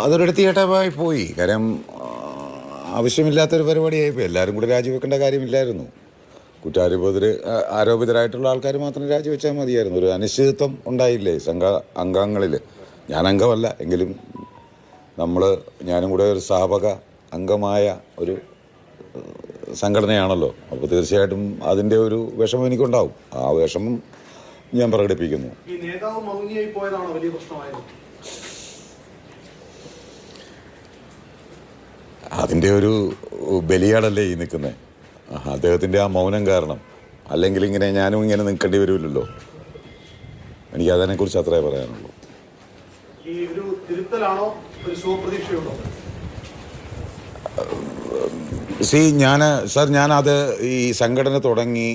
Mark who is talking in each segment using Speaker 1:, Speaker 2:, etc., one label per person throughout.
Speaker 1: അതൊരു എടുത്തിയേട്ടമായി പോയി. കാര്യം ആവശ്യമില്ലാത്തൊരു പരിപാടിയായിപ്പോയി. എല്ലാവരും കൂടി രാജിവെക്കേണ്ട കാര്യമില്ലായിരുന്നു. ആരോപിതരായിട്ടുള്ള ആൾക്കാർ മാത്രം രാജിവെച്ചാൽ മതിയായിരുന്നു. ഒരു അനിശ്ചിതത്വം ഉണ്ടായില്ലേ അംഗങ്ങളിൽ. ഞാൻ അംഗമല്ല എങ്കിലും ഞാനും കൂടെ ഒരു സ്ഥാപക അംഗമായ ഒരു സംഘടനയാണല്ലോ. അപ്പോൾ തീർച്ചയായിട്ടും അതിൻ്റെ ഒരു വിഷമം എനിക്കുണ്ടാവും. ആ വിഷമം ഞാൻ പ്രകടിപ്പിക്കുന്നു.
Speaker 2: ഈ നേതാവ് മൗനിയായി പോയതാണോ വലിയ പ്രശ്നമായത്?
Speaker 1: അതിൻ്റെ ഒരു ബലിയാടല്ലേ ഈ നിൽക്കുന്നത്. അദ്ദേഹത്തിൻ്റെ ആ മൗനം കാരണം. അല്ലെങ്കിൽ ഞാനും ഇങ്ങനെ നിൽക്കേണ്ടി വരുമല്ലോ. എനിക്ക് അതിനെക്കുറിച്ച് അത്രേ പറയാനുള്ളൂ.
Speaker 2: ഈ ഒരു തിരുത്തലാണോ ഒരു ശുഭപ്രതീക്ഷയുണ്ടോ?
Speaker 1: ഞാനത് ഈ സംഘടന തുടങ്ങി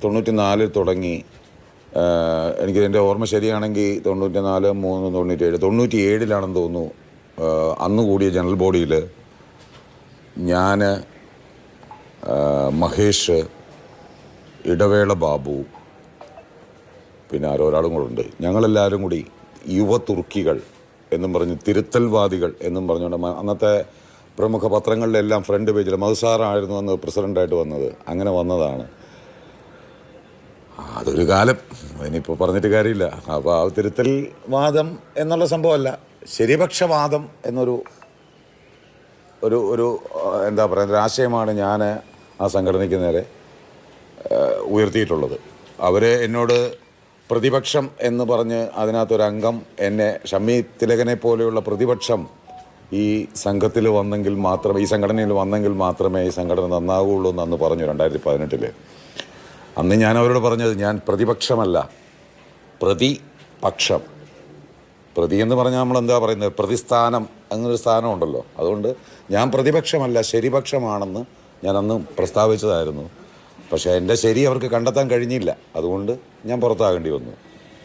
Speaker 1: 94 തുടങ്ങി. എനിക്ക് എൻ്റെ ഓർമ്മ ശരിയാണെങ്കിൽ 94, 3, 97, 97 തോന്നുന്നു. അന്ന് കൂടിയ ജനറൽ ബോഡിയിൽ ഞാൻ, മഹേഷ്, ഇടവേള ബാബു, പിന്നെ ഒരാളും കൂടെ ഉണ്ട്. ഞങ്ങളെല്ലാവരും കൂടി യുവ തുർക്കികൾ എന്നും പറഞ്ഞ്, തിരുത്തൽവാദികൾ എന്നും പറഞ്ഞുകൊണ്ട് അന്നത്തെ പ്രമുഖ പത്രങ്ങളിലെല്ലാം ഫ്രണ്ട് പേജിൽ മധുസാറായിരുന്നു അന്ന് പ്രസിഡൻ്റായിട്ട് വന്നത്. അങ്ങനെ വന്നതാണ്. അതൊരു കാലം, അതിനിപ്പോൾ പറഞ്ഞിട്ട് കാര്യമില്ല. അപ്പോൾ ആ തിരുത്തൽ വാദം എന്നുള്ള സംഭവമല്ല, ശരിപക്ഷവാദം എന്നൊരു ഒരു എന്താ പറയുക, ഒരു ആശയമാണ് ഞാൻ ആ സംഘടനയ്ക്ക് നേരെ ഉയർത്തിയിട്ടുള്ളത്. അവർ എന്നോട് പ്രതിപക്ഷം എന്ന് പറഞ്ഞ് അതിനകത്തൊരംഗം എന്നെ, ഷമ്മി തിലകനെ പോലെയുള്ള പ്രതിപക്ഷം ഈ സംഘത്തിൽ വന്നെങ്കിൽ മാത്രമേ, ഈ സംഘടനയിൽ വന്നെങ്കിൽ മാത്രമേ ഈ സംഘടന നന്നാവുകയുള്ളൂ എന്ന് അന്ന് പറഞ്ഞു 2018. അന്ന് ഞാൻ അവരോട് പറഞ്ഞത്, ഞാൻ പ്രതിപക്ഷമല്ല, പ്രതിപക്ഷം. പ്രതി എന്ന് പറഞ്ഞാൽ നമ്മളെന്താ പറയുന്നത്, പ്രതിസ്ഥാനം, അങ്ങനൊരു സ്ഥാനമുണ്ടല്ലോ. അതുകൊണ്ട് ഞാൻ പ്രതിപക്ഷമല്ല, ശരിപക്ഷമാണെന്ന് ഞാൻ അന്ന് പ്രസ്താവിച്ചതായിരുന്നു. പക്ഷേ എൻ്റെ ശരി അവർക്ക് കണ്ടെത്താൻ കഴിഞ്ഞില്ല. അതുകൊണ്ട് ഞാൻ പുറത്താകേണ്ടി വന്നു.